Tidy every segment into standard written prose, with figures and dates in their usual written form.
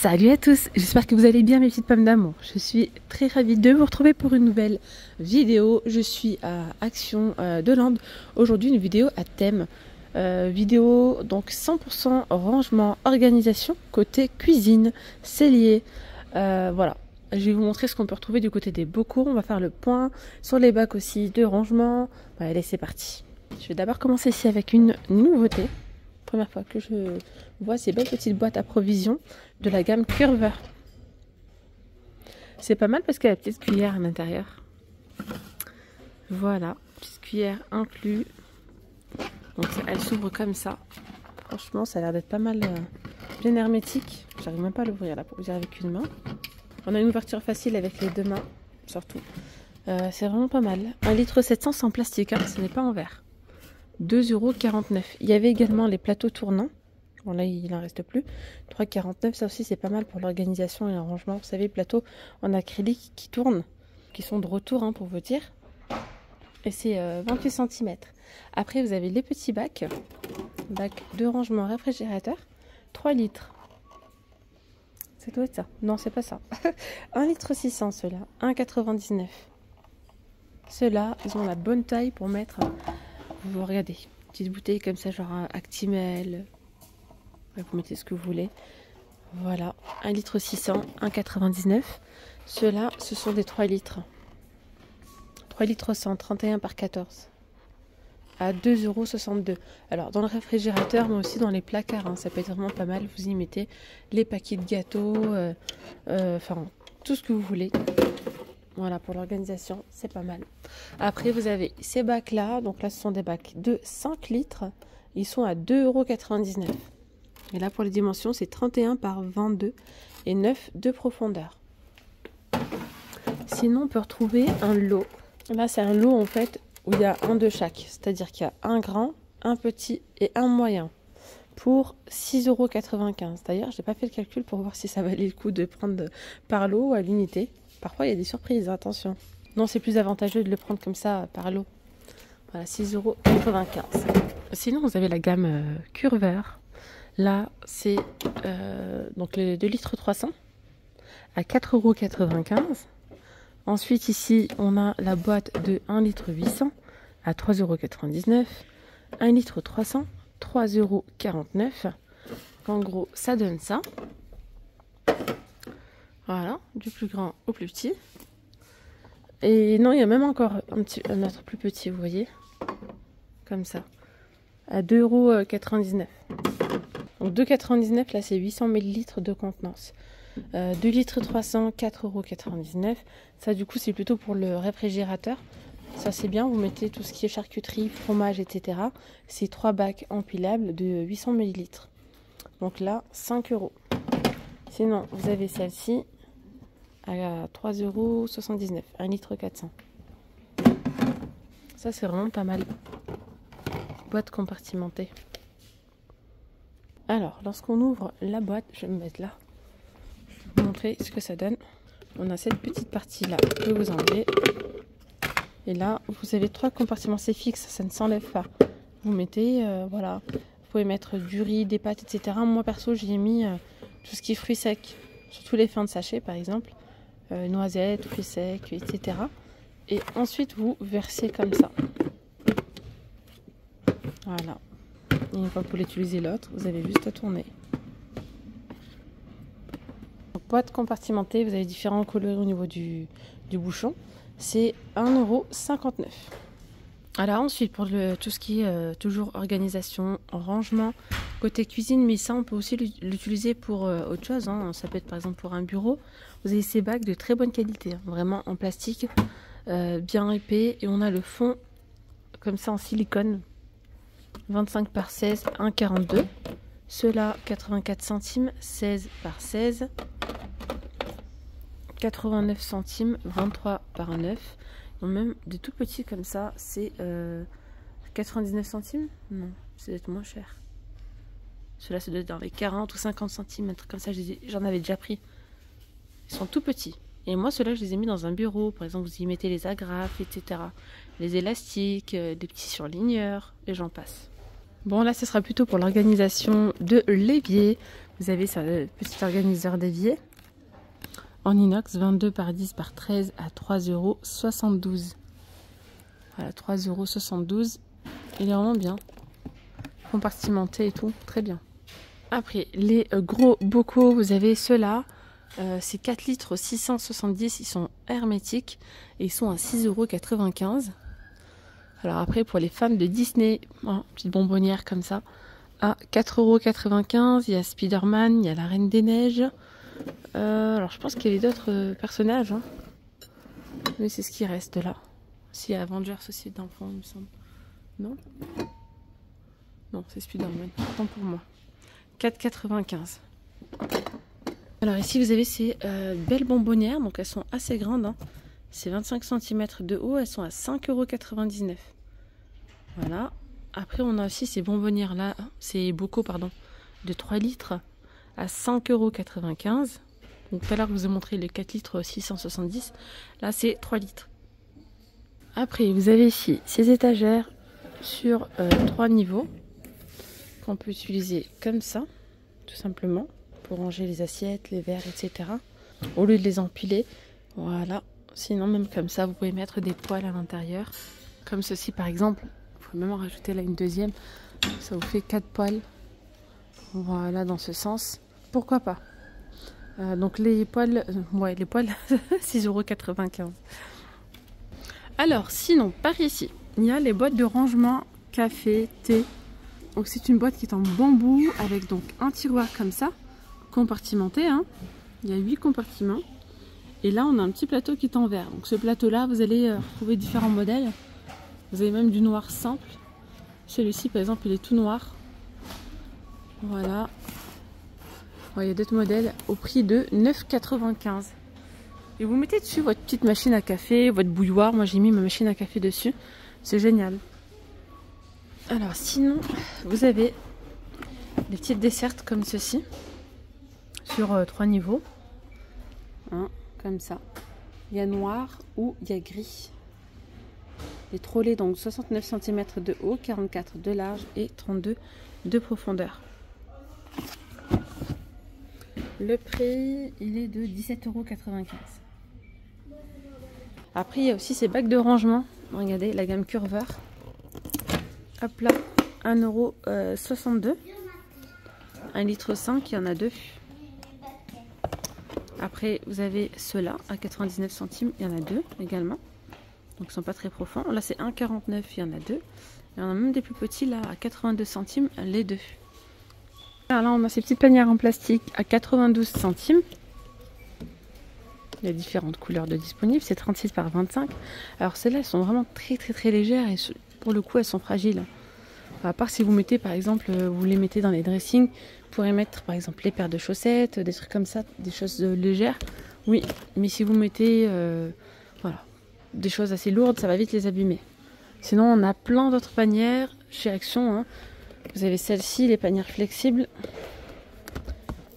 Salut à tous, j'espère que vous allez bien mes petites pommes d'amour. Je suis très ravie de vous retrouver pour une nouvelle vidéo. Je suis à Action de Land. Aujourd'hui une vidéo à thème. Vidéo donc 100% rangement, organisation, côté cuisine, cellier. Voilà, je vais vous montrer ce qu'on peut retrouver du côté des bocaux. On va faire le point sur les bacs aussi de rangement. Allez, c'est parti. Je vais d'abord commencer ici avec une nouveauté. Première fois que je vois ces belles petites boîtes à provisions de la gamme Curver. C'est pas mal parce qu'il y a la petite cuillère à l'intérieur. Voilà, petite cuillère inclus. Donc elle s'ouvre comme ça. Franchement, ça a l'air d'être pas mal bien hermétique. J'arrive même pas à l'ouvrir là pour vous dire avec une main. On a une ouverture facile avec les deux mains, surtout. C'est vraiment pas mal. 1,7 litre c'est en plastique, hein, ce n'est pas en verre. 2,49 €. Il y avait également les plateaux tournants. Bon là il n'en reste plus. 3,49 €. Ça aussi c'est pas mal pour l'organisation et l'arrangement. Vous savez, plateaux en acrylique qui tournent, qui sont de retour hein, pour vous dire. Et c'est 28 cm. Après vous avez les petits bacs. Bac de rangement réfrigérateur. 3 litres. Ça doit être ça. Non, c'est pas ça. 1,6 litre ceux-là. 1,99 €. Ceux-là, ils ont la bonne taille pour mettre... Vous regardez, petite bouteille comme ça, genre Actimel. Vous mettez ce que vous voulez. Voilà, 1,6 litre, 1,99 €. Ceux-là, ce sont des 3 litres. 3 litres 100, 31 par 14. À 2,62 €. Alors, dans le réfrigérateur, mais aussi dans les placards, hein, ça peut être vraiment pas mal. Vous y mettez les paquets de gâteaux, enfin, tout ce que vous voulez. Voilà, pour l'organisation, c'est pas mal. Après, vous avez ces bacs-là. Donc là, ce sont des bacs de 5 litres. Ils sont à 2,99 €. Et là, pour les dimensions, c'est 31 par 22 et 9 de profondeur. Sinon, on peut retrouver un lot. Là, c'est un lot, en fait, où il y a un de chaque. C'est-à-dire qu'il y a un grand, un petit et un moyen. Pour 6,95 €. D'ailleurs, je n'ai pas fait le calcul pour voir si ça valait le coup de prendre par lot ou à l'unité. Parfois, il y a des surprises, attention. Non, c'est plus avantageux de le prendre comme ça, par lot. Voilà, 6,95 €. Sinon, vous avez la gamme Curver. Là, c'est donc les 2 litres 300 à 4,95 €. Ensuite, ici, on a la boîte de 1 litre 800 à 3,99 €. 1 litre 300, 3,49 €. En gros, ça donne ça. Voilà, du plus grand au plus petit. Et non, il y a même encore un autre plus petit, vous voyez. Comme ça. À 2,99 €. Donc 2,99 €, là c'est 800 ml de contenance. 2 litres 300, 4,99 €. Ça du coup c'est plutôt pour le réfrigérateur. Ça c'est bien, vous mettez tout ce qui est charcuterie, fromage, etc. C'est 3 bacs empilables de 800 ml. Donc là, 5 €. Sinon, vous avez celle-ci à 3,79 €, 1 litre 400. Ça, c'est vraiment pas mal. Boîte compartimentée. Alors, lorsqu'on ouvre la boîte, je vais me mettre là. Je vais vous montrer ce que ça donne. On a cette petite partie-là que vous enlevez. Et là, vous avez 3 compartiments. C'est fixe, ça ne s'enlève pas. Vous mettez, voilà. Vous pouvez mettre du riz, des pâtes, etc. Moi, perso, j'y ai mis tout ce qui est fruits secs. Surtout les fins de sachet, par exemple. Noisettes, fruits secs, etc. Et ensuite, vous versez comme ça. Voilà. Et une fois que vous voulez utiliser l'autre, vous avez juste à tourner. Donc, boîte compartimentée, vous avez différents couleurs au niveau du bouchon. C'est 1,59 €. Alors ensuite, pour tout ce qui est toujours organisation, rangement, côté cuisine, mais ça on peut aussi l'utiliser pour autre chose, hein. Ça peut être par exemple pour un bureau. Vous avez ces bacs de très bonne qualité, hein, vraiment en plastique, bien épais. Et on a le fond comme ça en silicone, 25 par 16, 1,42 €. Ceux-là, 84 centimes, 16 par 16. 89 centimes, 23 par 9. Ils ont même des tout petits comme ça, c'est 99 centimes. Non, ça doit être moins cher. Ceux-là, ça doit être dans les 40 ou 50 centimes, un truc comme ça, j'en avais déjà pris. Ils sont tout petits. Et moi, ceux-là, je les ai mis dans un bureau. Par exemple, vous y mettez les agrafes, etc. Les élastiques, des petits surligneurs, et j'en passe. Bon, là, ce sera plutôt pour l'organisation de l'évier. Vous avez ça, le petit organiseur d'évier en inox, 22 par 10 par 13 à 3,72 €. Voilà, 3,72 €. Il est vraiment bien. Compartimenté et tout, très bien. Après, les gros bocaux, vous avez ceux-là. C'est 4 litres 670, ils sont hermétiques et ils sont à 6,95 €. Alors après, pour les fans de Disney, petite bonbonnière comme ça, à 4,95 €. Il y a Spider-Man, il y a la Reine des Neiges. Alors je pense qu'il y avait d'autres personnages, hein. Mais c'est ce qui reste là. Si Avengers aussi d'enfants, il me semble. Non? Non, c'est Spider-Man. Autant pour moi. 4,95 €. Alors ici vous avez ces belles bonbonnières, donc elles sont assez grandes, hein. C'est 25 cm de haut, elles sont à 5,99 €. Voilà. Après on a aussi ces bonbonnières là, ces bocaux pardon, de 3 litres à 5,95 €. Donc tout à l'heure je vous ai montré les 4 litres 670, là c'est 3 litres. Après vous avez ici ces étagères sur 3 niveaux qu'on peut utiliser comme ça, tout simplement, pour ranger les assiettes, les verres, etc. Au lieu de les empiler, voilà. Sinon, même comme ça, vous pouvez mettre des poêles à l'intérieur. Comme ceci, par exemple. Vous pouvez même en rajouter là une deuxième. Ça vous fait 4 poêles. Voilà, dans ce sens. Pourquoi pas. Donc les poêles, les poêles, 6,95 €. Alors, sinon, par ici, il y a les boîtes de rangement café, thé. Donc c'est une boîte qui est en bambou avec donc un tiroir comme ça, compartimenté, hein. Il y a 8 compartiments. Et là on a un petit plateau qui est en verre. Donc ce plateau là vous allez retrouver différents modèles. Vous avez même du noir simple. Celui-ci par exemple il est tout noir. Voilà. Bon, il y a d'autres modèles au prix de 9,95 €. Et vous mettez dessus votre petite machine à café, votre bouilloire. Moi j'ai mis ma machine à café dessus. C'est génial. Alors sinon, vous avez des petites dessertes comme ceci, sur 3 niveaux, hein, comme ça. Il y a noir ou il y a gris. Les trolleys, donc 69 cm de haut, 44 de large et 32 de profondeur. Le prix, il est de 17,95 €. Après, il y a aussi ces bacs de rangement. Regardez, la gamme Curver. Hop là, 1,62 €. 1,5 litre, il y en a 2. Après, vous avez ceux-là à 99 centimes, il y en a 2 également. Donc, ils ne sont pas très profonds. Là, c'est 1,49 €, il y en a 2. Et on a même des plus petits là à 82 centimes, les 2. Alors là, on a ces petites panières en plastique à 92 centimes. Il y a différentes couleurs de disponibles. C'est 36 par 25. Alors, celles-là, elles sont vraiment très légères et pour le coup, elles sont fragiles. À part si vous mettez, par exemple, vous les mettez dans les dressings, vous pourrez mettre, par exemple, les paires de chaussettes, des trucs comme ça, des choses légères. Oui, mais si vous mettez, voilà, des choses assez lourdes, ça va vite les abîmer. Sinon, on a plein d'autres panières chez Action, hein. Vous avez celle-ci, les panières flexibles,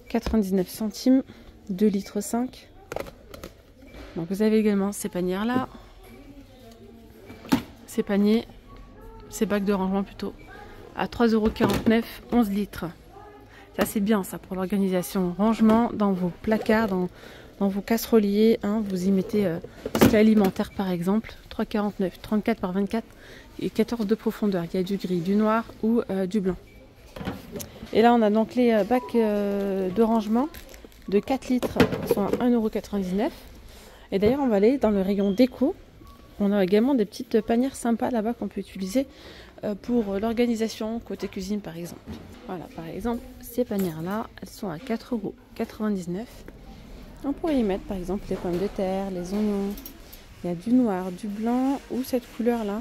99 centimes, 2,5 litres. Donc vous avez également ces panières-là, ces paniers, ces bacs de rangement plutôt, à 3,49 €, 11 litres. Ça c'est bien ça pour l'organisation rangement dans vos placards, dans vos casseroliers, hein, vous y mettez ce alimentaire par exemple, 3,49 €, 34 par 24 et 14 de profondeur. Il y a du gris, du noir ou du blanc. Et là on a donc les bacs de rangement de 4 litres, sont à 1,99 €. Et d'ailleurs on va aller dans le rayon déco. On a également des petites panières sympas là-bas qu'on peut utiliser pour l'organisation côté cuisine par exemple. Voilà, par exemple ces panières là, elles sont à 4,99 €. On pourrait y mettre par exemple les pommes de terre, les oignons. Il y a du noir, du blanc ou cette couleur là.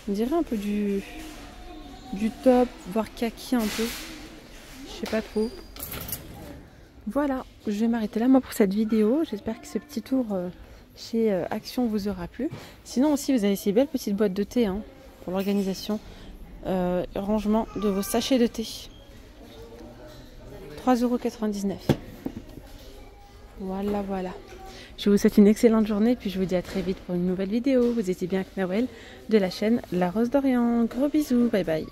On dirait un peu du top, voire kaki un peu. Je sais pas trop. Voilà, je vais m'arrêter là moi pour cette vidéo. J'espère que ce petit tour chez Action vous aura plu. Sinon aussi vous avez ces belles petites boîtes de thé, hein, pour l'organisation, rangement de vos sachets de thé. 3,99 €. Voilà. Je vous souhaite une excellente journée, puis je vous dis à très vite pour une nouvelle vidéo. Vous étiez bien avec Nawel de la chaîne La Rose d'Orient. Gros bisous, bye bye.